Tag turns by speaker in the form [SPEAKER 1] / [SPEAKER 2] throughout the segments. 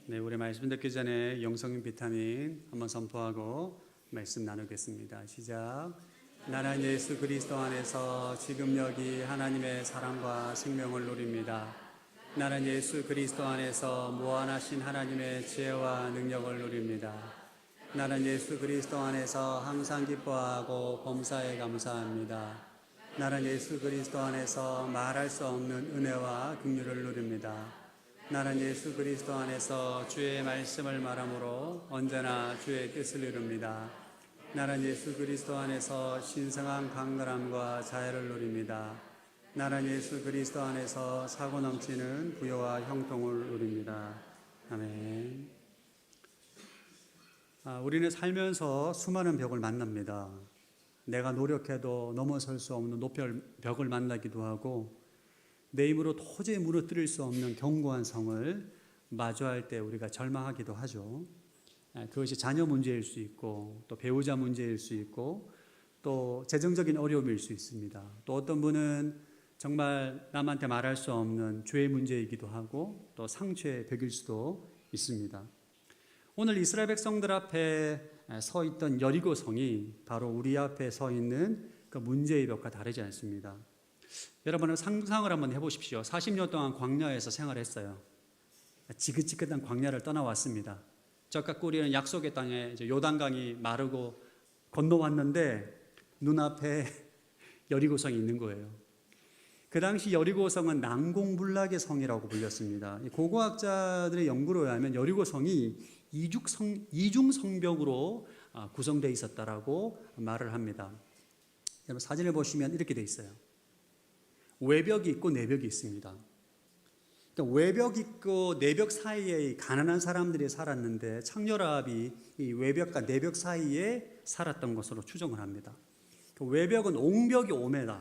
[SPEAKER 1] 네, 우리 말씀 듣기 전에 영성인 비타민 한번 선포하고 말씀 나누겠습니다. 시작. 나는 예수 그리스도 안에서 지금 여기 하나님의 사랑과 생명을 누립니다. 나는 예수 그리스도 안에서 무한하신 하나님의 지혜와 능력을 누립니다. 나는 예수 그리스도 안에서 항상 기뻐하고 범사에 감사합니다. 나는 예수 그리스도 안에서 말할 수 없는 은혜와 긍휼을 누립니다. 나는 예수 그리스도 안에서 주의 말씀을 말함으로 언제나 주의 뜻을 이룹니다. 나는 예수 그리스도 안에서 신성한 강건함과 자유를 누립니다. 나는 예수 그리스도 안에서 사고 넘치는 부여와 형통을 누립니다. 아멘. 우리는 살면서 수많은 벽을 만납니다. 내가 노력해도 넘어설 수 없는 높은 벽을 만나기도 하고 내 힘으로 도저히 무너뜨릴 수 없는 견고한 성을 마주할 때 우리가 절망하기도 하죠. 그것이 자녀 문제일 수 있고 또 배우자 문제일 수 있고 또 재정적인 어려움일 수 있습니다. 또 어떤 분은 정말 남한테 말할 수 없는 죄의 문제이기도 하고 또 상처의 벽일 수도 있습니다. 오늘 이스라엘 백성들 앞에 서 있던 여리고 성이 바로 우리 앞에 서 있는 그 문제의 벽과 다르지 않습니다. 여러분은 상상을 한번 해보십시오. 40년 동안 광야에서 생활했어요. 지긋지긋한 광야를 떠나왔습니다. 적과 꿀이는 약속의 땅에 요단강이 마르고 건너왔는데 눈앞에 여리고성이 있는 거예요. 그 당시 여리고성은 난공불락의 성이라고 불렸습니다. 고고학자들의 연구로 의하면 여리고성이 이중성벽으로 구성되어 있었다라고 말을 합니다. 여러분 사진을 보시면 이렇게 되어 있어요. 외벽이 있고 내벽이 있습니다. 그러니까 외벽 있고 내벽 사이에 가난한 사람들이 살았는데 창녀라합이 이 외벽과 내벽 사이에 살았던 것으로 추정을 합니다. 그 외벽은 옹벽이 5m,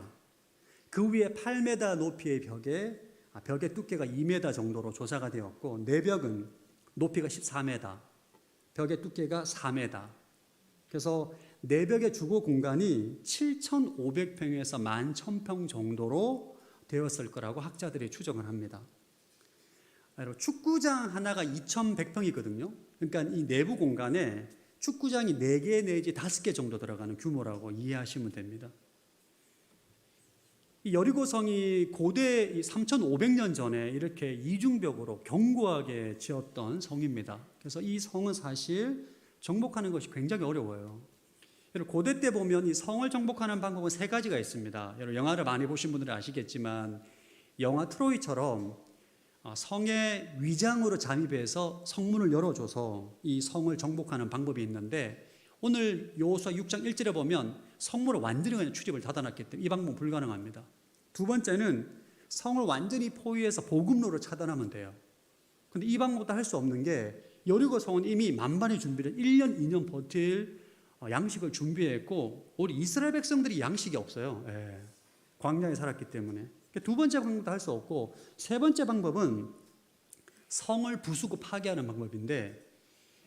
[SPEAKER 1] 그 위에 8m 높이의 벽의 두께가 2m 정도로 조사가 되었고 내벽은 높이가 14m, 벽의 두께가 4m. 그래서 내벽의 주거 공간이 7,500평에서 11,000평 정도로 되었을 거라고 학자들이 추정을 합니다. 축구장 하나가 2,100평이거든요. 그러니까 이 내부 공간에 축구장이 4개 내지 5개 정도 들어가는 규모라고 이해하시면 됩니다. 이 여리고성이 고대 3,500년 전에 이렇게 이중벽으로 견고하게 지었던 성입니다. 그래서 이 성은 사실 정복하는 것이 굉장히 어려워요. 고대 때 보면 이 성을 정복하는 방법은 3가지가 있습니다. 여러분 영화를 많이 보신 분들은 아시겠지만 영화 트로이처럼 성의 위장으로 잠입해서 성문을 열어줘서 이 성을 정복하는 방법이 있는데 오늘 여호수아 6장 1절에 보면 성문을 완전히 그냥 출입을 닫아놨기 때문에 이 방법은 불가능합니다. 두 번째는 성을 완전히 포위해서 보급로를 차단하면 돼요. 근데 이 방법도 할 수 없는 게 여리고 성은 이미 만반의 준비를 1년, 2년 버틸 양식을 준비했고 우리 이스라엘 백성들이 양식이 없어요. 광야에 살았기 때문에. 두 번째 방법도 할 수 없고 세 번째 방법은 성을 부수고 파괴하는 방법인데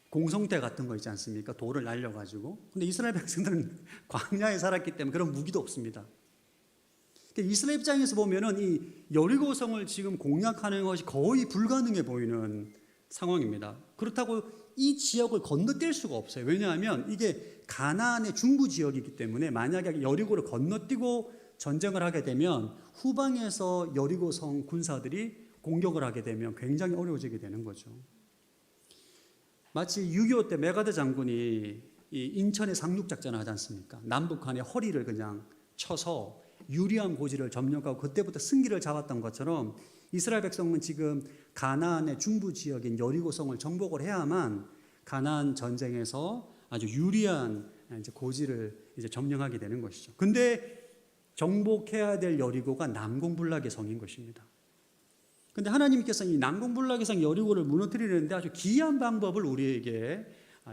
[SPEAKER 1] 공성대 같은 거 있지 않습니까? 돌을 날려가지고. 근데 이스라엘 백성들은 광야에 살았기 때문에 그런 무기도 없습니다. 이스라엘 입장에서 보면은 이 여리고성을 지금 공략하는 것이 거의 불가능해 보이는 상황입니다. 그렇다고 이 지역을 건너뛸 수가 없어요. 왜냐하면 이게 가나안의 중부 지역이기 때문에 만약에 여리고를 건너뛰고 전쟁을 하게 되면 후방에서 여리고성 군사들이 공격을 하게 되면 굉장히 어려워지게 되는 거죠. 마치 6.25 때 메가드 장군이 이 인천에 상륙작전을 하지 않습니까? 남북한의 허리를 그냥 쳐서 유리한 고지를 점령하고 그때부터 승기를 잡았던 것처럼 이스라엘 백성은 지금 가나안의 중부 지역인 여리고성을 정복을 해야만 가나안 전쟁에서 아주 유리한 이제 고지를 이제 점령하게 되는 것이죠. 근데 정복해야 될 여리고가 난공불락의 성인 것입니다. 근데 하나님께서 이 난공불락의 성 여리고를 무너뜨리는데 아주 기이한 방법을 우리에게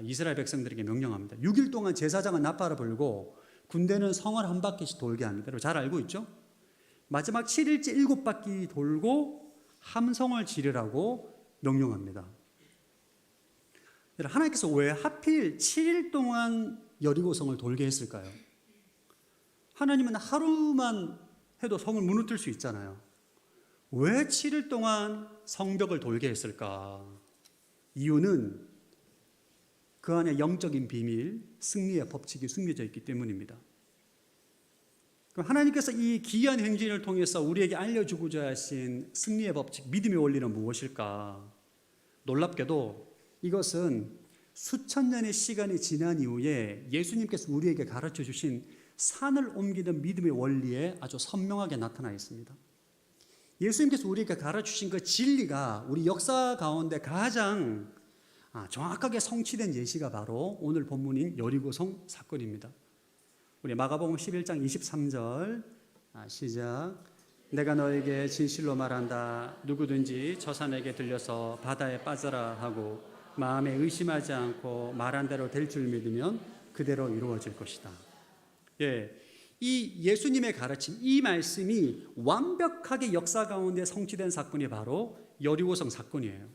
[SPEAKER 1] 이스라엘 백성들에게 명령합니다. 6일 동안 제사장은 나팔을 불고 군대는 성을 한 바퀴씩 돌게 합니다. 잘 알고 있죠? 마지막 7일째 7바퀴 돌고 함성을 지르라고 명령합니다. 하나님께서 왜 하필 7일 동안 여리고성을 돌게 했을까요? 하나님은 하루만 해도 성을 무너뜨릴 수 있잖아요. 왜 7일 동안 성벽을 돌게 했을까? 이유는 그 안에 영적인 비밀, 승리의 법칙이 숨겨져 있기 때문입니다. 그럼 하나님께서 이 기이한 행진을 통해서 우리에게 알려주고자 하신 승리의 법칙, 믿음의 원리는 무엇일까? 놀랍게도 이것은 수천 년의 시간이 지난 이후에 예수님께서 우리에게 가르쳐 주신 산을 옮기는 믿음의 원리에 아주 선명하게 나타나 있습니다. 예수님께서 우리에게 가르쳐 주신 그 진리가 우리 역사 가운데 가장 정확하게 성취된 예시가 바로 오늘 본문인 여리고성 사건입니다. 우리 마가복음 11장 23절 시작. 내가 너에게 진실로 말한다. 누구든지 저 산에게 들려서 바다에 빠져라 하고 마음에 의심하지 않고 말한 대로 될 줄 믿으면 그대로 이루어질 것이다. 이 예수님의 가르침, 이 말씀이 완벽하게 역사 가운데 성취된 사건이 바로 여리고성 사건이에요.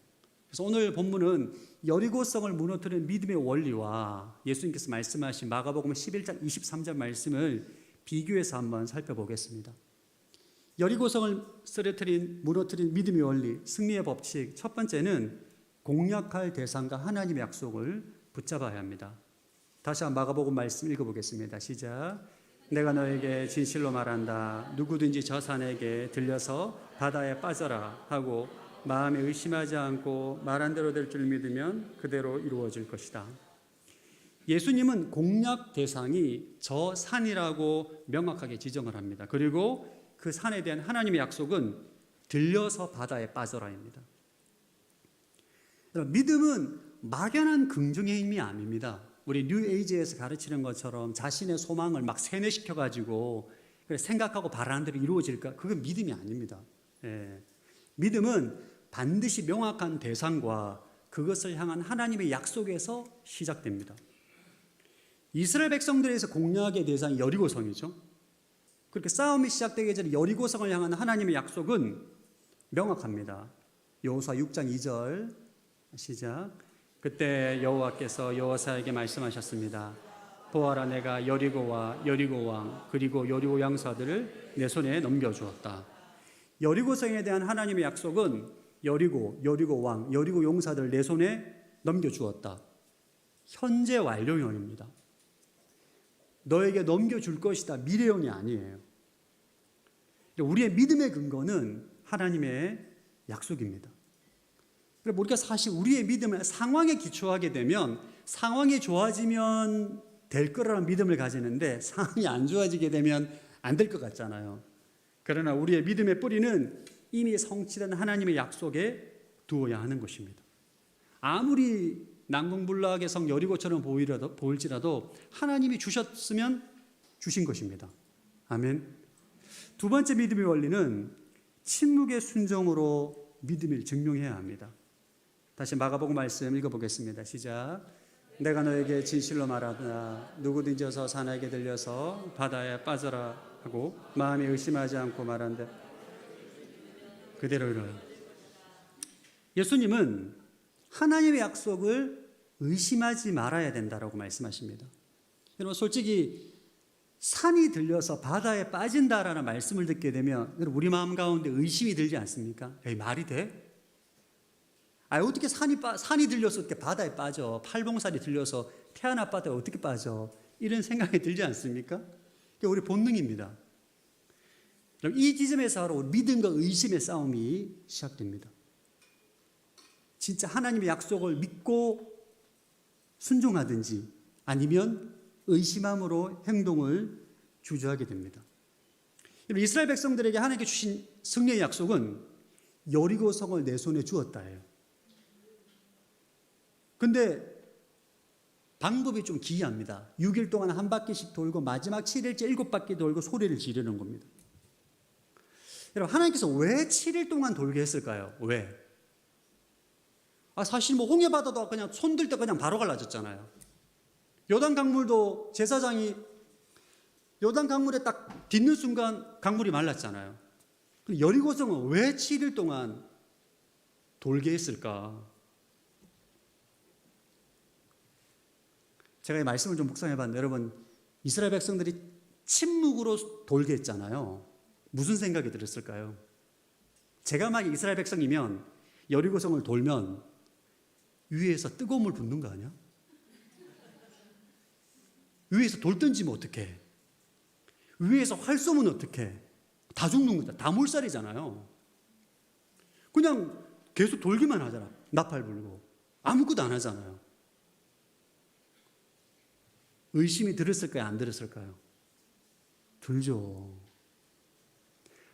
[SPEAKER 1] 그래서 오늘 본문은 여리고성을 무너뜨린 믿음의 원리와 예수님께서 말씀하신 마가복음 11장 23절 말씀을 비교해서 한번 살펴보겠습니다. 여리고성을 무너뜨린 믿음의 원리, 승리의 법칙, 첫 번째는 공략할 대상과 하나님의 약속을 붙잡아야 합니다. 다시 한번 마가복음 말씀 읽어보겠습니다. 시작. 내가 너에게 진실로 말한다. 누구든지 저 산에게 들려서 바다에 빠져라 하고 마음에 의심하지 않고 말한 대로 될 줄 믿으면 그대로 이루어질 것이다. 예수님은 공략 대상이 저 산이라고 명확하게 지정을 합니다. 그리고 그 산에 대한 하나님의 약속은 들려서 바다에 빠져라입니다. 믿음은 막연한 긍정의 힘이 아닙니다. 우리 뉴에이지에서 가르치는 것처럼 자신의 소망을 막 세뇌시켜가지고 생각하고 바라는 대로 이루어질까? 그건 믿음이 아닙니다. 믿음은 반드시 명확한 대상과 그것을 향한 하나님의 약속에서 시작됩니다. 이스라엘 백성들에서 공략의 대상이 여리고성이죠. 그렇게 싸움이 시작되기 전에 여리고성을 향한 하나님의 약속은 명확합니다. 여호수아 6장 2절 시작. 그때 여호와께서 여호사에게 말씀하셨습니다. 보아라, 내가 여리고와 여리고 왕 그리고 여리고 양사들을 내 손에 넘겨주었다. 여리고성에 대한 하나님의 약속은 여리고 왕, 여리고 용사들 내 손에 넘겨주었다. 현재 완료형입니다. 너에게 넘겨줄 것이다. 미래형이 아니에요. 우리의 믿음의 근거는 하나님의 약속입니다. 우리가 사실 우리의 믿음을 상황에 기초하게 되면 상황이 좋아지면 될 거라는 믿음을 가지는데 상황이 안 좋아지게 되면 안 될 것 같잖아요. 그러나 우리의 믿음의 뿌리는 이미 성취된 하나님의 약속에 두어야 하는 것입니다. 아무리 난공불락의 성 여리고처럼 보일지라도 하나님이 주셨으면 주신 것입니다. 아멘. 두 번째 믿음의 원리는 침묵의 순종으로 믿음을 증명해야 합니다. 다시 마가복음 말씀 읽어보겠습니다. 시작. 내가 너에게 진실로 말하다. 누구든지 저 산에게 들려서 바다에 빠져라 하고 마음에 의심하지 않고 말한다. 그대로 이뤄요. 예수님은 하나님의 약속을 의심하지 말아야 된다라고 말씀하십니다. 여러분 솔직히 산이 들려서 바다에 빠진다라는 말씀을 듣게 되면 우리 마음 가운데 의심이 들지 않습니까? 에이, 말이 돼? 어떻게 산이 들려서 어떻게 바다에 빠져? 팔봉산이 들려서 태안 앞바다에 어떻게 빠져? 이런 생각이 들지 않습니까? 그게 우리 본능입니다. 그럼 이 지점에서 바로 믿음과 의심의 싸움이 시작됩니다. 진짜 하나님의 약속을 믿고 순종하든지 아니면 의심함으로 행동을 주저하게 됩니다. 이스라엘 백성들에게 하나님께 주신 승리의 약속은 여리고성을 내 손에 주었다예요. 근데 방법이 좀 기이합니다. 6일 동안 한 바퀴씩 돌고 마지막 7일째 7바퀴 돌고 소리를 지르는 겁니다. 여러분 하나님께서 왜 7일 동안 돌게 했을까요? 왜? 사실 홍해바다도 그냥 손들 때 그냥 바로 갈라졌잖아요. 요단 강물도 제사장이 요단 강물에 딱 딛는 순간 강물이 말랐잖아요. 여리고성은 왜 7일 동안 돌게 했을까? 제가 이 말씀을 좀 묵상해봤는데 여러분 이스라엘 백성들이 침묵으로 돌게 했잖아요. 무슨 생각이 들었을까요? 제가 만약 이스라엘 백성이면 여리고성을 돌면 위에서 뜨거운 물 붓는 거 아니야? 위에서 돌 던지면 어떡해? 위에서 활 쏘면 어떡해? 다 죽는 거다. 다 몰살이잖아요. 그냥 계속 돌기만 하잖아. 나팔 불고. 아무것도 안 하잖아요. 의심이 들었을까요? 안 들었을까요? 들죠.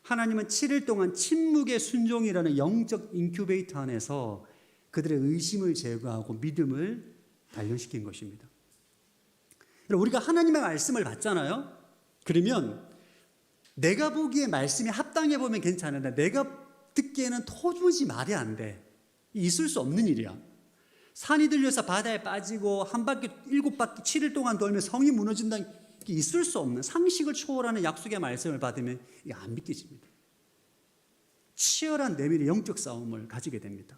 [SPEAKER 1] 하나님은 7일 동안 침묵의 순종이라는 영적 인큐베이터 안에서 그들의 의심을 제거하고 믿음을 단련시킨 것입니다. 우리가 하나님의 말씀을 받잖아요. 그러면 내가 보기에 말씀이 합당해 보면 괜찮은데 내가 듣기에는 도무지 말이 안 돼. 있을 수 없는 일이야. 산이 들려서 바다에 빠지고 한 바퀴 7바퀴 7일 동안 돌면 성이 무너진다는 게 있을 수 없는 상식을 초월하는 약속의 말씀을 받으면 이게 안 믿겨집니다. 치열한 내면의 영적 싸움을 가지게 됩니다.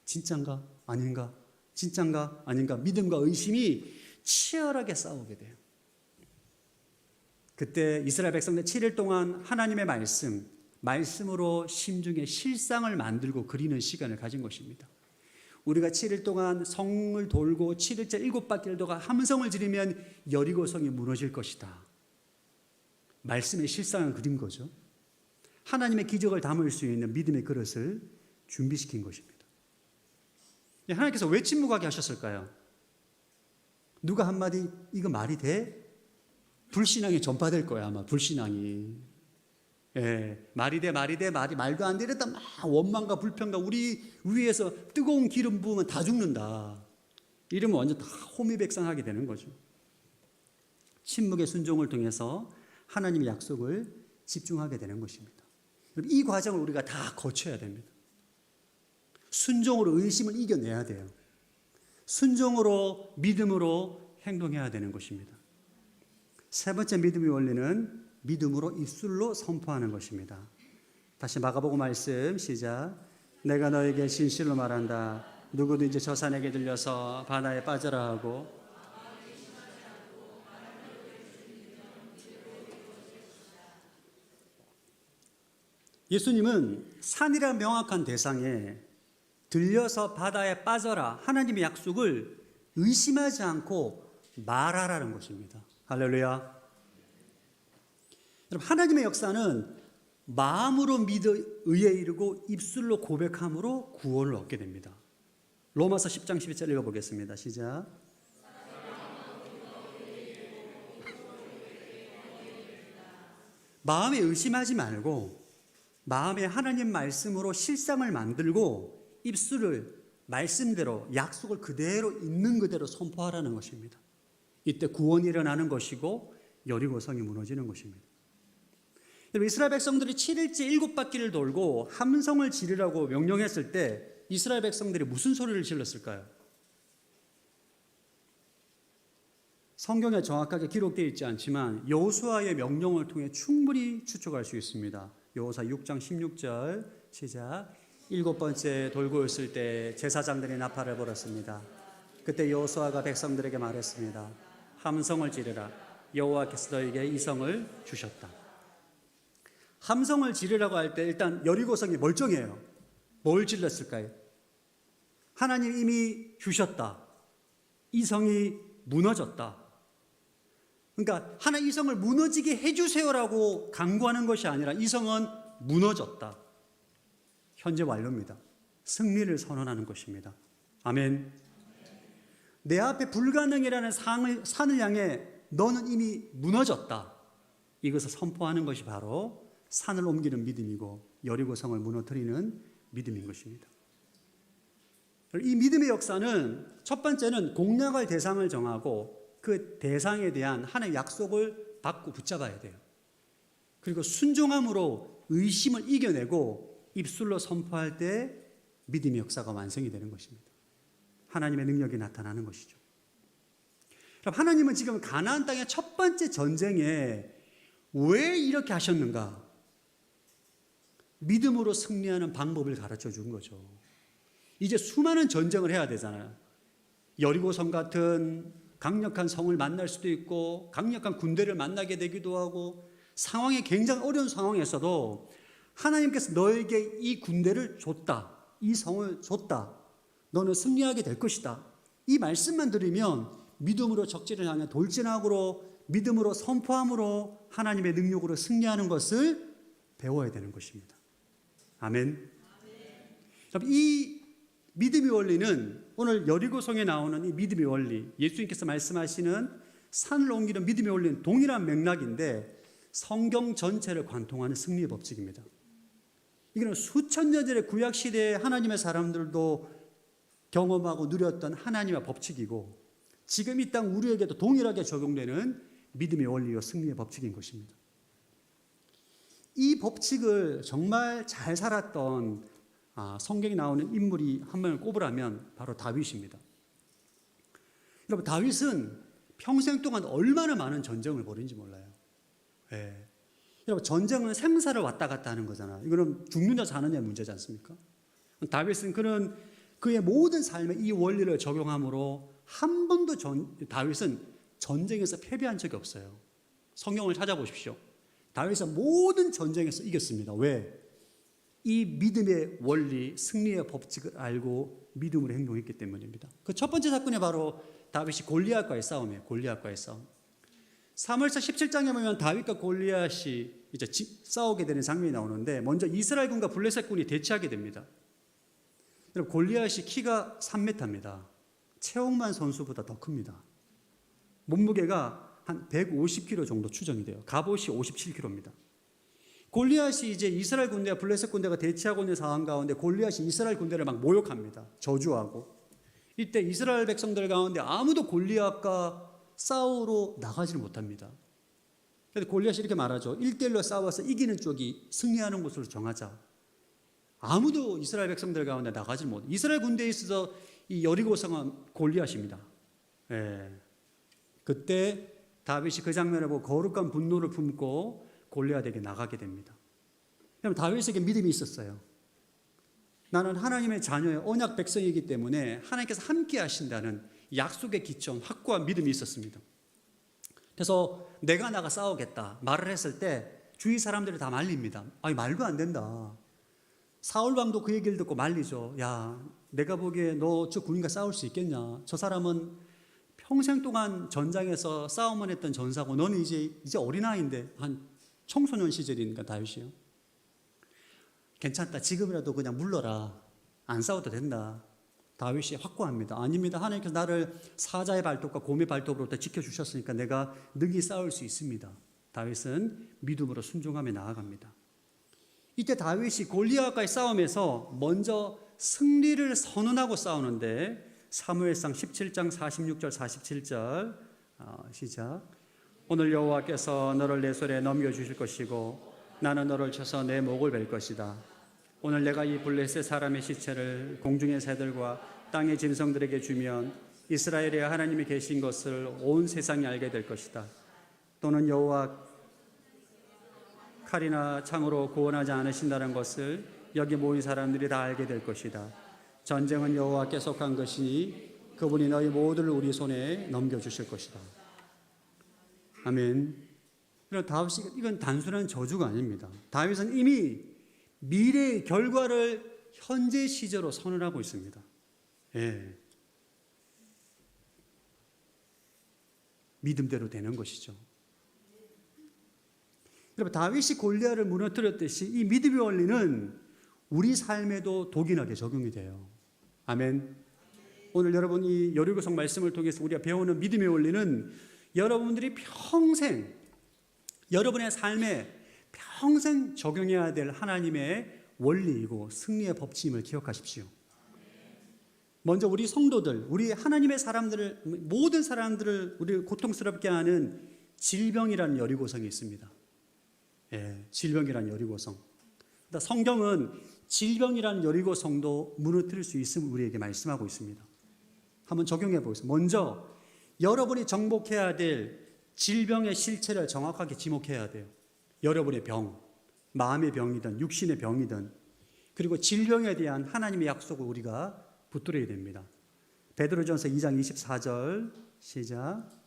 [SPEAKER 1] 진짠가 아닌가? 진짠가 아닌가? 믿음과 의심이 치열하게 싸우게 돼요. 그때 이스라엘 백성들 7일 동안 하나님의 말씀으로 심중에 실상을 만들고 그리는 시간을 가진 것입니다. 우리가 7일 동안 성을 돌고 7일째 7바퀴를 돌고 함성을 지르면 여리고 성이 무너질 것이다. 말씀의 실상을 그린 거죠. 하나님의 기적을 담을 수 있는 믿음의 그릇을 준비시킨 것입니다. 하나님께서 왜 침묵하게 하셨을까요? 누가 한마디 이거 말이 돼? 불신앙이 전파될 거야 아마. 불신앙이 말이 말도 안 되랬다 막 원망과 불평과 우리 위에서 뜨거운 기름 부으면 다 죽는다 이러면 완전 다 호미백산하게 되는 거죠. 침묵의 순종을 통해서 하나님의 약속을 집중하게 되는 것입니다. 이 과정을 우리가 다 거쳐야 됩니다. 순종으로 의심을 이겨내야 돼요. 순종으로 믿음으로 행동해야 되는 것입니다. 세 번째 믿음의 원리는 믿음으로 입술로 선포하는 것입니다. 다시 마가복음 말씀 시작. 내가 너에게 진실로 말한다. 누구든지 저 산에게 들려서 바다에 빠져라 하고 예수님은 산이란 명확한 대상에 들려서 바다에 빠져라 하나님의 약속을 의심하지 않고 말하라는 것입니다. 할렐루야. 여러분, 하나님의 역사는 마음으로 믿어 의에 이르고 입술로 고백함으로 구원을 얻게 됩니다. 로마서 10장 12절 읽어보겠습니다. 시작. 마음에 의심하지 말고 마음에 하나님 말씀으로 실상을 만들고 입술을 말씀대로 약속을 그대로 있는 그대로 선포하라는 것입니다. 이때 구원이 일어나는 것이고 여리고 성이 무너지는 것입니다. 여러분, 이스라엘 백성들이 7일째 7바퀴를 돌고 함성을 지르라고 명령했을 때 이스라엘 백성들이 무슨 소리를 질렀을까요? 성경에 정확하게 기록되어 있지 않지만 여호수아의 명령을 통해 충분히 추측할 수 있습니다. 여호수아 6장 16절 시작. 7번째 돌고 있을 때 제사장들이 나팔을 불었습니다. 그때 여호수아가 백성들에게 말했습니다. 함성을 지르라. 여호와께서 너에게 이 성을 주셨다. 함성을 지르라고 할 때 일단 여리고성이 멀쩡해요. 뭘 질렀을까요? 하나님 이미 주셨다. 이 성이 무너졌다. 그러니까 하나님 이 성을 무너지게 해주세요라고 강구하는 것이 아니라 이 성은 무너졌다. 현재 완료입니다. 승리를 선언하는 것입니다. 아멘. 내 앞에 불가능이라는 산을 향해 너는 이미 무너졌다. 이것을 선포하는 것이 바로 산을 옮기는 믿음이고 여리고성을 무너뜨리는 믿음인 것입니다. 이 믿음의 역사는 첫 번째는 공략할 대상을 정하고 그 대상에 대한 하나님의 약속을 받고 붙잡아야 돼요. 그리고 순종함으로 의심을 이겨내고 입술로 선포할 때 믿음의 역사가 완성이 되는 것입니다. 하나님의 능력이 나타나는 것이죠. 그럼 하나님은 지금 가나안 땅의 첫 번째 전쟁에 왜 이렇게 하셨는가? 믿음으로 승리하는 방법을 가르쳐 준 거죠. 이제 수많은 전쟁을 해야 되잖아요. 여리고성 같은 강력한 성을 만날 수도 있고 강력한 군대를 만나게 되기도 하고 상황이 굉장히 어려운 상황에서도 하나님께서 너에게 이 군대를 줬다. 이 성을 줬다. 너는 승리하게 될 것이다. 이 말씀만 들으면 믿음으로 적진을 향해 돌진하고 믿음으로 선포함으로 하나님의 능력으로 승리하는 것을 배워야 되는 것입니다. 아멘. 이 믿음의 원리는 오늘 여리고성에 나오는 이 믿음의 원리, 예수님께서 말씀하시는 산을 옮기는 믿음의 원리는 동일한 맥락인데 성경 전체를 관통하는 승리의 법칙입니다. 이거는 수천 년 전의 구약 시대의 하나님의 사람들도 경험하고 누렸던 하나님의 법칙이고 지금 이 땅 우리에게도 동일하게 적용되는 믿음의 원리와 승리의 법칙인 것입니다. 이 법칙을 정말 잘 살았던 성경에 나오는 인물이 한 명을 꼽으라면 바로 다윗입니다. 여러분, 다윗은 평생 동안 얼마나 많은 전쟁을 벌인지 몰라요. 예. 여러분, 전쟁은 생사를 왔다 갔다 하는 거잖아. 이거는 죽느냐 사느냐의 문제지 않습니까? 다윗은 그의 모든 삶에 이 원리를 적용함으로 한 번도 다윗은 전쟁에서 패배한 적이 없어요. 성경을 찾아보십시오. 다윗은 모든 전쟁에서 이겼습니다. 왜? 이 믿음의 원리, 승리의 법칙을 알고 믿음으로 행동했기 때문입니다. 그 첫 번째 사건이 바로 다윗이 골리앗과의 싸움이에요. 골리앗과의 싸움. 사무엘상 17장에 보면 다윗과 골리앗이 이제 싸우게 되는 장면이 나오는데 먼저 이스라엘군과 블레셋군이 대치하게 됩니다. 여러분, 골리앗이 키가 3m입니다. 최홍만 선수보다 더 큽니다. 몸무게가 한 150kg 정도 추정이 돼요. 갑옷이 57kg입니다. 골리앗이 이제 이스라엘 군대와 블레셋 군대가 대치하고 있는 상황 가운데 골리앗이 이스라엘 군대를 막 모욕합니다. 저주하고. 이때 이스라엘 백성들 가운데 아무도 골리앗과 싸우러 나가지를 못합니다. 그래서 골리앗이 이렇게 말하죠. 1대1로 싸워서 이기는 쪽이 승리하는 곳으로 정하자. 아무도 이스라엘 백성들 가운데 나가지 못. 이스라엘 군대에 있어서 이 여리고성은 골리앗입니다. 예. 그때 다윗이 그 장면을 보고 거룩한 분노를 품고 골리앗에게 나가게 됩니다. 그럼 다윗에게 믿음이 있었어요. 나는 하나님의 자녀의 언약 백성이기 때문에 하나님께서 함께 하신다는 약속에 기초한 확고한 믿음이 있었습니다. 그래서 내가 나가 싸우겠다 말을 했을 때 주위 사람들이 다 말립니다. 아니, 말도 안 된다. 사울 왕도 그 얘기를 듣고 말리죠. 야, 내가 보기에 너 저 군인과 싸울 수 있겠냐? 저 사람은 평생 동안 전장에서 싸움을 했던 전사고 너는 이제 어린아이인데 한 청소년 시절이니까 다윗이요. 괜찮다. 지금이라도 그냥 물러라. 안 싸워도 된다. 다윗이 확고합니다. 아닙니다. 하나님께서 나를 사자의 발톱과 곰의 발톱으로부터 지켜주셨으니까 내가 능히 싸울 수 있습니다. 다윗은 믿음으로 순종하며 나아갑니다. 이때 다윗이 골리앗과의 싸움에서 먼저 승리를 선언하고 싸우는데 사무엘상 17장 46절 47절 시작. 오늘 여호와께서 너를 내 손에 넘겨주실 것이고 나는 너를 쳐서 내 목을 벨 것이다. 오늘 내가 이 블레셋 사람의 시체를 공중의 새들과 땅의 짐승들에게 주면 이스라엘에 하나님이 계신 것을 온 세상이 알게 될 것이다. 또는 여호와 칼이나 창으로 구원하지 않으신다는 것을 여기 모인 사람들이 다 알게 될 것이다. 전쟁은 여호와께 속한 것이니 그분이 너희 모두를 우리 손에 넘겨주실 것이다. 아멘. 다윗이 이건 단순한 저주가 아닙니다. 다윗은 이미 미래의 결과를 현재 시제로 선언하고 있습니다. 예. 믿음대로 되는 것이죠. 여러분, 다윗이 골리앗을 무너뜨렸듯이 이 믿음의 원리는 우리 삶에도 독인하게 적용이 돼요. 아멘. 오늘 여러분 이 여리고성 말씀을 통해서 우리가 배우는 믿음의 원리는 여러분들이 평생 여러분의 삶에 평생 적용해야 될 하나님의 원리이고 승리의 법칙임을 기억하십시오. 먼저 우리 성도들, 우리 하나님의 사람들을, 모든 사람들을 우리를 고통스럽게 하는 질병이라는 여리고성이 있습니다. 예, 질병이라는 여리고성. 성경은 질병이라는 여리고성도 무너뜨릴 수 있음을 우리에게 말씀하고 있습니다. 한번 적용해 보겠습니다. 먼저 여러분이 정복해야 될 질병의 실체를 정확하게 지목해야 돼요. 여러분의 병, 마음의 병이든 육신의 병이든, 그리고 질병에 대한 하나님의 약속을 우리가 붙들어야 됩니다. 베드로전서 2장 24절 시작.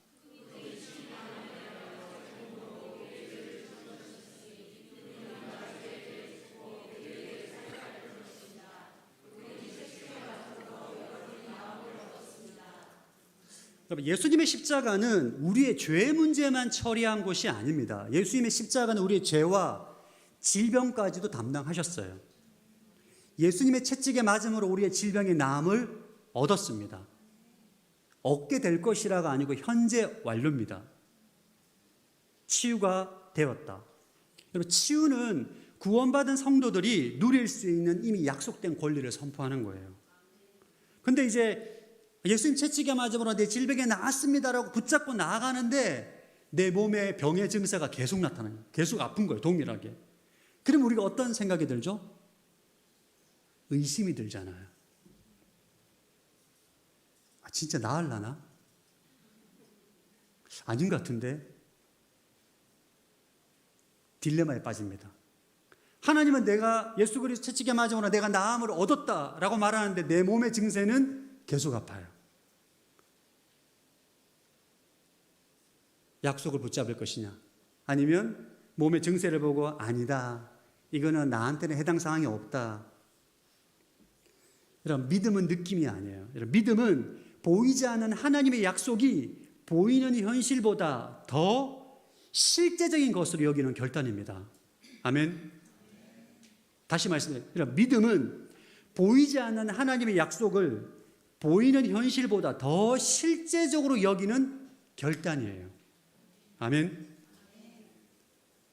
[SPEAKER 1] 여러분, 예수님의 십자가는 우리의 죄 문제만 처리한 것이 아닙니다. 예수님의 십자가는 우리의 죄와 질병까지도 담당하셨어요. 예수님의 채찍에 맞음으로 우리의 질병의 나음을 얻었습니다. 얻게 될 것이라가 아니고 현재 완료입니다. 치유가 되었다. 여러분, 치유는 구원받은 성도들이 누릴 수 있는 이미 약속된 권리를 선포하는 거예요. 근데 이제 예수님 채찍에 맞음으로 내 질병이 나았습니다라고 붙잡고 나아가는데 내 몸에 병의 증세가 계속 나타나요. 계속 아픈 거예요, 동일하게. 그럼 우리가 어떤 생각이 들죠? 의심이 들잖아요. 아, 진짜 나으려나? 아닌 것 같은데? 딜레마에 빠집니다. 하나님은 내가 예수 그리스도 채찍에 맞음으로 내가 나음을 얻었다라고 말하는데 내 몸의 증세는 계속 아파요. 약속을 붙잡을 것이냐? 아니면 몸의 증세를 보고 아니다, 이거는 나한테는 해당 사항이 없다. 여러분, 믿음은 느낌이 아니에요. 여러분, 믿음은 보이지 않는 하나님의 약속이 보이는 현실보다 더 실제적인 것으로 여기는 결단입니다. 아멘. 다시 말씀드려요. 여러분, 믿음은 보이지 않는 하나님의 약속을 보이는 현실보다 더 실제적으로 여기는 결단이에요. 아멘.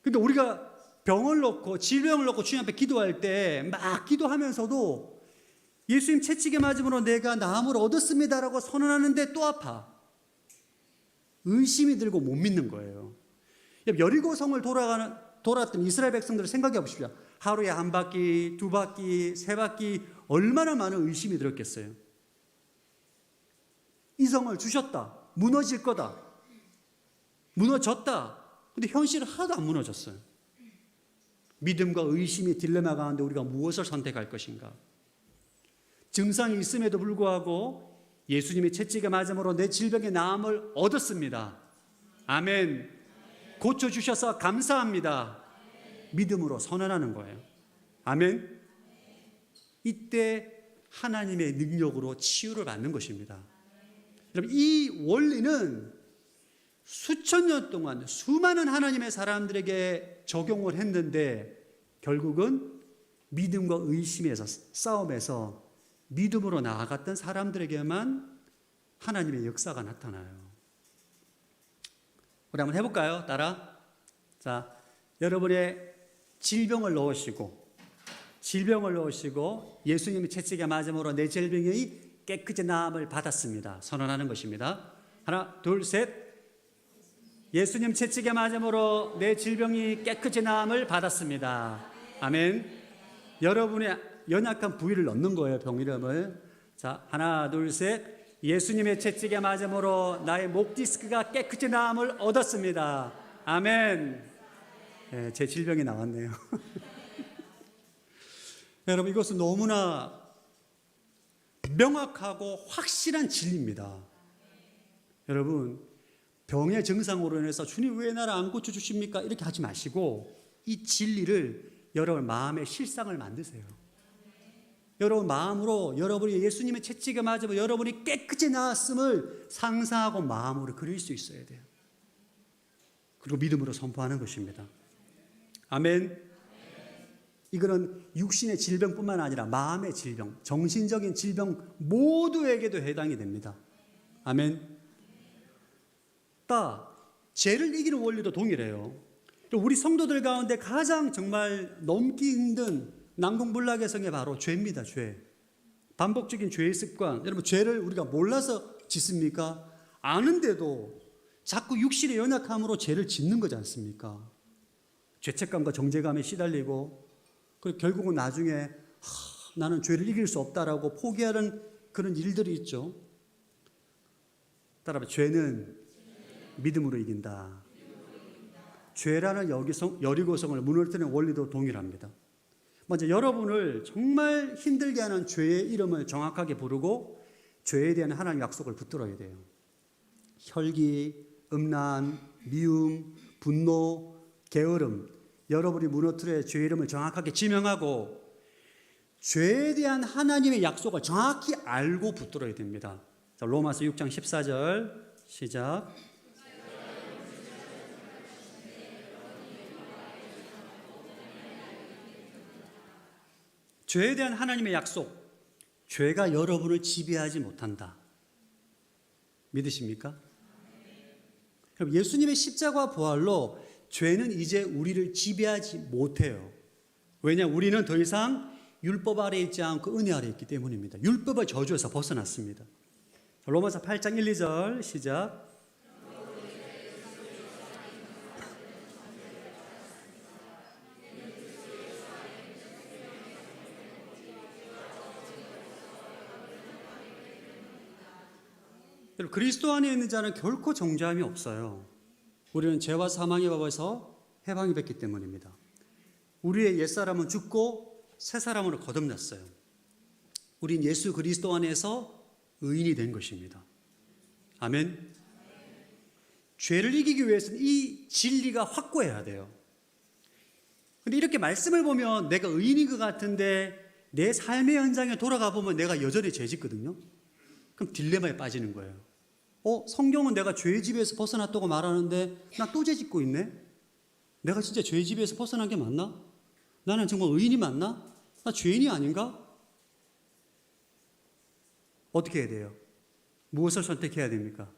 [SPEAKER 1] 근데 우리가 병을 놓고 질병을 놓고 주님 앞에 기도할 때 막 기도하면서도 예수님 채찍에 맞음으로 내가 나음을 얻었습니다라고 선언하는데 또 아파. 의심이 들고 못 믿는 거예요. 여리고성을 돌았던 이스라엘 백성들을 생각해 보십시오. 하루에 한 바퀴, 두 바퀴, 세 바퀴, 얼마나 많은 의심이 들었겠어요. 이 성을 주셨다. 무너질 거다. 무너졌다. 근데 현실은 하나도 안 무너졌어요. 믿음과 의심의 딜레마 가운데 우리가 무엇을 선택할 것인가? 증상이 있음에도 불구하고 예수님의 채찍에 맞음으로 내 질병의 나음을 얻었습니다. 아멘. 고쳐주셔서 감사합니다. 믿음으로 선언하는 거예요. 아멘. 이때 하나님의 능력으로 치유를 받는 것입니다. 여러분, 이 원리는 수천 년 동안 수많은 하나님의 사람들에게 적용을 했는데 결국은 믿음과 의심에서 싸움에서 믿음으로 나아갔던 사람들에게만 하나님의 역사가 나타나요. 우리 한번 해볼까요? 따라. 자, 여러분의 질병을 넣으시고 예수님의 채찍에 맞음으로 내 질병이 깨끗이 나음을 받았습니다. 선언하는 것입니다. 하나, 둘, 셋. 예수님 채찍에 맞음으로 내 질병이 깨끗이 나음을 받았습니다. 아멘. 여러분의 연약한 부위를 넣는 거예요, 병 이름을. 자, 하나, 둘, 셋. 예수님의 채찍에 맞음으로 나의 목 디스크가 깨끗이 나음을 얻었습니다. 아멘. 네, 제 질병이 나왔네요. 여러분, 이것은 너무나 명확하고 확실한 진리입니다. 여러분, 병의 증상으로 인해서 주님 왜 나를 안 고쳐주십니까? 이렇게 하지 마시고 이 진리를 여러분 마음의 실상을 만드세요. 여러분 마음으로 여러분이 예수님의 채찍에 맞으면 여러분이 깨끗이 나았음을 상상하고 마음으로 그릴 수 있어야 돼요. 그리고 믿음으로 선포하는 것입니다. 아멘. 이거는 육신의 질병뿐만 아니라 마음의 질병, 정신적인 질병 모두에게도 해당이 됩니다. 아멘. 죄를 이기는 원리도 동일해요. 우리 성도들 가운데 가장 정말 넘기 힘든 난공불락의 성이 바로 죄입니다. 죄. 반복적인 죄의 습관. 여러분, 죄를 우리가 몰라서 짓습니까? 아는데도 자꾸 육신의 연약함으로 죄를 짓는 거지 않습니까? 죄책감과 정죄감에 시달리고 그리고 결국은 나중에 나는 죄를 이길 수 없다라고 포기하는 그런 일들이 있죠. 따라서 죄는 믿음으로 이긴다. 죄라는 여리고성을 무너뜨리는 원리도 동일합니다. 먼저 여러분을 정말 힘들게 하는 죄의 이름을 정확하게 부르고 죄에 대한 하나님의 약속을 붙들어야 돼요. 혈기, 음란, 미움, 분노, 게으름, 여러분이 무너뜨릴 죄의 이름을 정확하게 지명하고 죄에 대한 하나님의 약속을 정확히 알고 붙들어야 됩니다. 자, 로마서 6장 14절 시작. 죄에 대한 하나님의 약속. 죄가 여러분을 지배하지 못한다. 믿으십니까? 그럼 예수님의 십자가 부활로 죄는 이제 우리를 지배하지 못해요. 왜냐? 우리는 더 이상 율법 아래에 있지 않고 은혜 아래에 있기 때문입니다. 율법의 저주에서 벗어났습니다. 로마서 8장 1, 2절 시작. 그리스도 안에 있는 자는 결코 정죄함이 없어요. 우리는 죄와 사망의 법에서 해방이 됐기 때문입니다. 우리의 옛사람은 죽고 새 사람으로 거듭났어요. 우린 예수 그리스도 안에서 의인이 된 것입니다. 아멘. 죄를 이기기 위해서는 이 진리가 확고해야 돼요. 근데 이렇게 말씀을 보면 내가 의인인 것 같은데 내 삶의 현장에 돌아가 보면 내가 여전히 죄 짓거든요. 그럼 딜레마에 빠지는 거예요. 성경은 내가 죄의 지배에서 벗어났다고 말하는데 나 또 죄 짓고 있네? 내가 진짜 죄의 지배에서 벗어난 게 맞나? 나는 정말 의인이 맞나? 나 죄인이 아닌가? 어떻게 해야 돼요? 무엇을 선택해야 됩니까?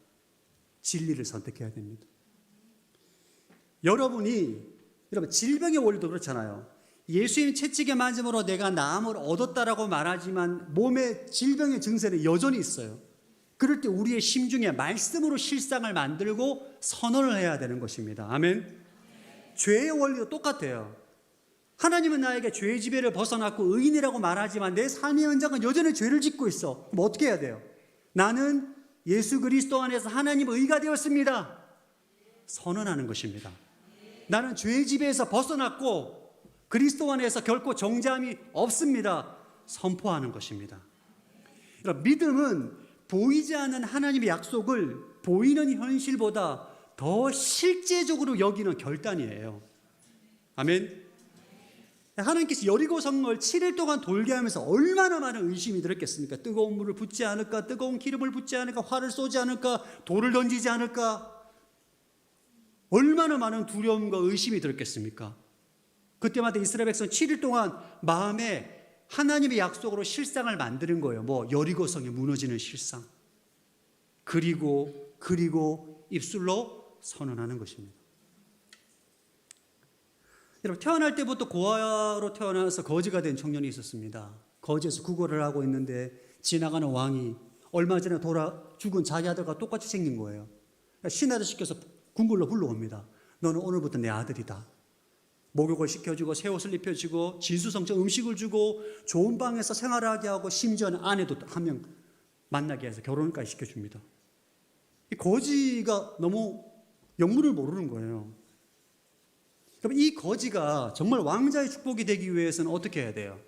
[SPEAKER 1] 진리를 선택해야 됩니다. 여러분 질병의 원리도 그렇잖아요. 예수님 채찍에 맞음으로 내가 나음을 얻었다라고 말하지만 몸에 질병의 증세는 여전히 있어요. 그럴 때 우리의 심중에 말씀으로 실상을 만들고 선언을 해야 되는 것입니다. 아멘. 죄의 원리도 똑같아요. 하나님은 나에게 죄의 지배를 벗어났고 의인이라고 말하지만 내 삶의 현장은 여전히 죄를 짓고 있어. 그럼 어떻게 해야 돼요? 나는 예수 그리스도 안에서 하나님의 의가 되었습니다. 선언하는 것입니다. 나는 죄의 지배에서 벗어났고 그리스도 안에서 결코 정죄함이 없습니다. 선포하는 것입니다. 믿음은 보이지 않는 하나님의 약속을 보이는 현실보다 더 실제적으로 여기는 결단이에요. 아멘. 하나님께서 여리고 성을 7일 동안 돌게 하면서 얼마나 많은 의심이 들었겠습니까? 뜨거운 물을 붓지 않을까? 뜨거운 기름을 붓지 않을까? 활을 쏘지 않을까? 돌을 던지지 않을까? 얼마나 많은 두려움과 의심이 들었겠습니까? 그때마다 이스라엘 백성 7일 동안 마음에 하나님의 약속으로 실상을 만드는 거예요. 여리고 성이 무너지는 실상. 그리고 입술로 선언하는 것입니다. 여러분, 태어날 때부터 고아로 태어나서 거지가 된 청년이 있었습니다. 거지에서 구걸을 하고 있는데 지나가는 왕이 얼마 전에 죽은 자기 아들과 똑같이 생긴 거예요. 신하를 시켜서 궁궐로 불러옵니다. 너는 오늘부터 내 아들이다. 목욕을 시켜주고 새 옷을 입혀주고 진수성찬 음식을 주고 좋은 방에서 생활하게 하고 심지어는 아내도 한 명 만나게 해서 결혼까지 시켜줍니다. 이 거지가 너무 영문을 모르는 거예요. 그럼 이 거지가 정말 왕자의 축복이 되기 위해서는 어떻게 해야 돼요?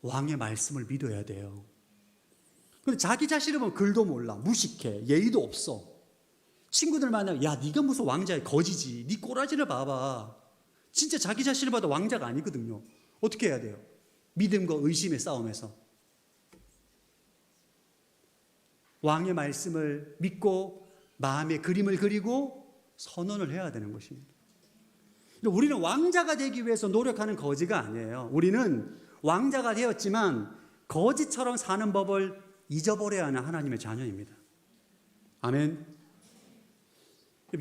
[SPEAKER 1] 왕의 말씀을 믿어야 돼요. 근데 자기 자신을 보면 글도 몰라, 무식해, 예의도 없어. 친구들 만나면 야, 네가 무슨 왕자야, 거지지. 네 꼬라지를 봐봐. 진짜 자기 자신을 봐도 왕자가 아니거든요. 어떻게 해야 돼요? 믿음과 의심의 싸움에서 왕의 말씀을 믿고 마음의 그림을 그리고 선언을 해야 되는 것입니다. 우리는 왕자가 되기 위해서 노력하는 거지가 아니에요. 우리는 왕자가 되었지만 거지처럼 사는 법을 잊어버려야 하는 하나님의 자녀입니다. 아멘.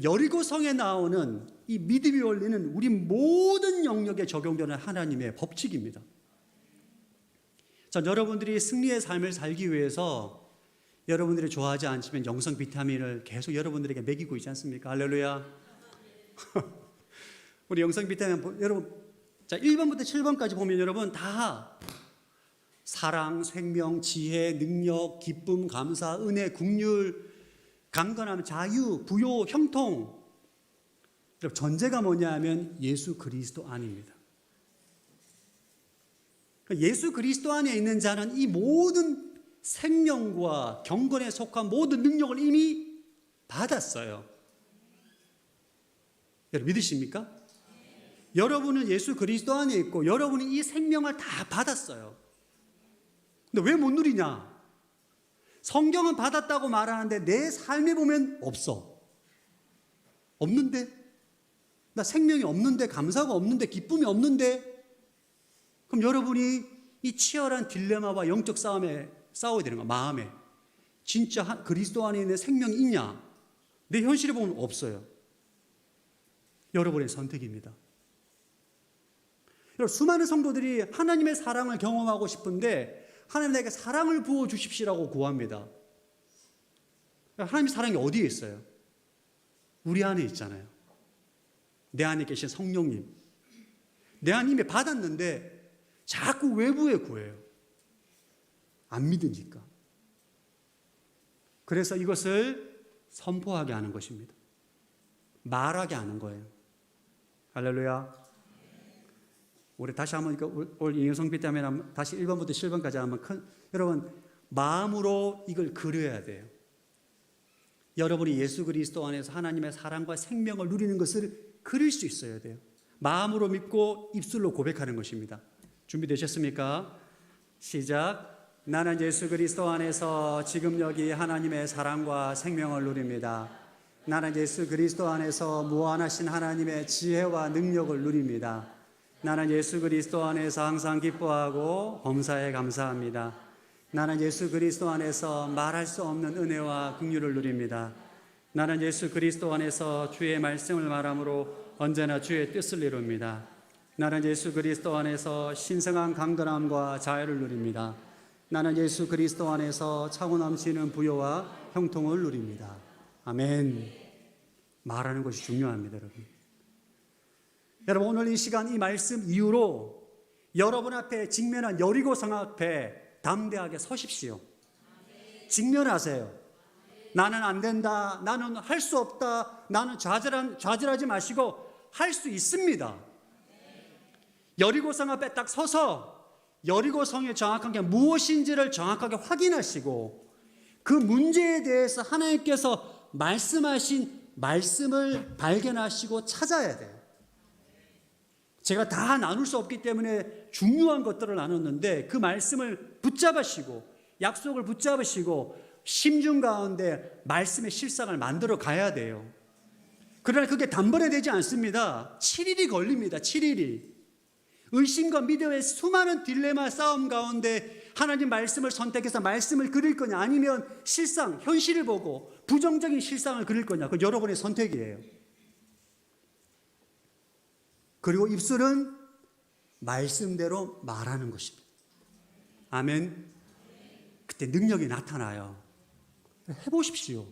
[SPEAKER 1] 여리고성에 나오는 이 믿음의 원리는 우리 모든 영역에 적용되는 하나님의 법칙입니다. 자, 여러분들이 승리의 삶을 살기 위해서 여러분들이 좋아하지 않지만 영성 비타민을 계속 여러분들에게 먹이고 있지 않습니까? 할렐루야. 우리 영성 비타민 여러분, 자 1번부터 7번까지 보면 여러분 다 사랑, 생명, 지혜, 능력, 기쁨, 감사, 은혜, 긍휼, 강건함, 자유, 부요, 형통. 전제가 뭐냐 하면 예수 그리스도 안입니다. 예수 그리스도 안에 있는 자는 이 모든 생명과 경건에 속한 모든 능력을 이미 받았어요. 여러분 믿으십니까? 여러분은 예수 그리스도 안에 있고 여러분이 이 생명을 다 받았어요. 근데 왜 못 누리냐? 성경은 받았다고 말하는데 내 삶에 보면 없어. 없는데? 나 생명이 없는데, 감사가 없는데, 기쁨이 없는데? 그럼 여러분이 이 치열한 딜레마와 영적 싸움에 싸워야 되는 거야, 마음에. 진짜 그리스도 안에 있는 생명이 있냐? 내 현실에 보면 없어요. 여러분의 선택입니다. 수많은 성도들이 하나님의 사랑을 경험하고 싶은데 하나님 내게 사랑을 부어주십시오라고 구합니다. 하나님의 사랑이 어디에 있어요? 우리 안에 있잖아요. 내 안에 계신 성령님. 내 안에 이미 받았는데 자꾸 외부에 구해요. 안 믿으니까. 그래서 이것을 선포하게 하는 것입니다. 말하게 하는 거예요. 할렐루야. 우리 다시 한번 올 인용성비 때문에 다시 1번부터 7번까지 한번 여러분 마음으로 이걸 그려야 돼요. 여러분이 예수 그리스도 안에서 하나님의 사랑과 생명을 누리는 것을 그릴 수 있어야 돼요. 마음으로 믿고 입술로 고백하는 것입니다. 준비되셨습니까? 시작. 나는 예수 그리스도 안에서 지금 여기 하나님의 사랑과 생명을 누립니다. 나는 예수 그리스도 안에서 무한하신 하나님의 지혜와 능력을 누립니다. 나는 예수 그리스도 안에서 항상 기뻐하고 범사에 감사합니다. 나는 예수 그리스도 안에서 말할 수 없는 은혜와 긍휼을 누립니다. 나는 예수 그리스도 안에서 주의 말씀을 말함으로 언제나 주의 뜻을 이룹니다. 나는 예수 그리스도 안에서 신성한 강건함과 자유를 누립니다. 나는 예수 그리스도 안에서 차고 넘치는 부요와 형통을 누립니다. 아멘. 말하는 것이 중요합니다, 여러분. 여러분 오늘 이 시간 이 말씀 이후로 여러분 앞에 직면한 여리고성 앞에 담대하게 서십시오. 직면하세요. 나는 안 된다. 나는 할 수 없다. 나는 좌절하지 마시고 할 수 있습니다. 여리고성 앞에 딱 서서 여리고성이 정확한 게 무엇인지를 정확하게 확인하시고 그 문제에 대해서 하나님께서 말씀하신 말씀을 발견하시고 찾아야 돼요. 제가 다 나눌 수 없기 때문에 중요한 것들을 나눴는데 그 말씀을 붙잡으시고 약속을 붙잡으시고 심중 가운데 말씀의 실상을 만들어 가야 돼요. 그러나 그게 단번에 되지 않습니다. 7일이 걸립니다. 7일이. 의심과 믿음의 수많은 딜레마 싸움 가운데 하나님 말씀을 선택해서 말씀을 그릴 거냐 아니면 실상, 현실을 보고 부정적인 실상을 그릴 거냐 그건 여러분의 선택이에요. 그리고 입술은 말씀대로 말하는 것입니다. 아멘. 그때 능력이 나타나요. 해보십시오.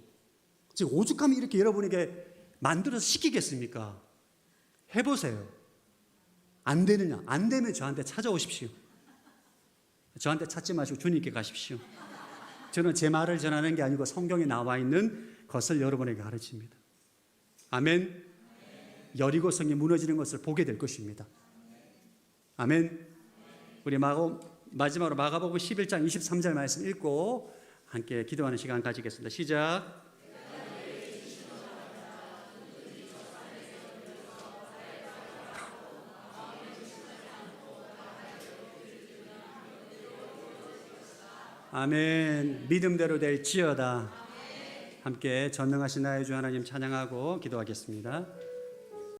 [SPEAKER 1] 지금 오죽하면 이렇게 여러분에게 만들어서 시키겠습니까? 해보세요. 안 되느냐? 안 되면 저한테 찾아오십시오. 저한테 찾지 마시고 주님께 가십시오. 저는 제 말을 전하는 게 아니고 성경에 나와 있는 것을 여러분에게 가르칩니다. 아멘. 여리고성이 무너지는 것을 보게 될 것입니다. 아멘. 우리 마지막으로 마가복음 11장 23절 말씀 읽고 함께 기도하는 시간 가지겠습니다. 시작. 아멘. 믿음대로 될지어다. 함께 전능하신 나의 주 하나님 찬양하고 기도하겠습니다.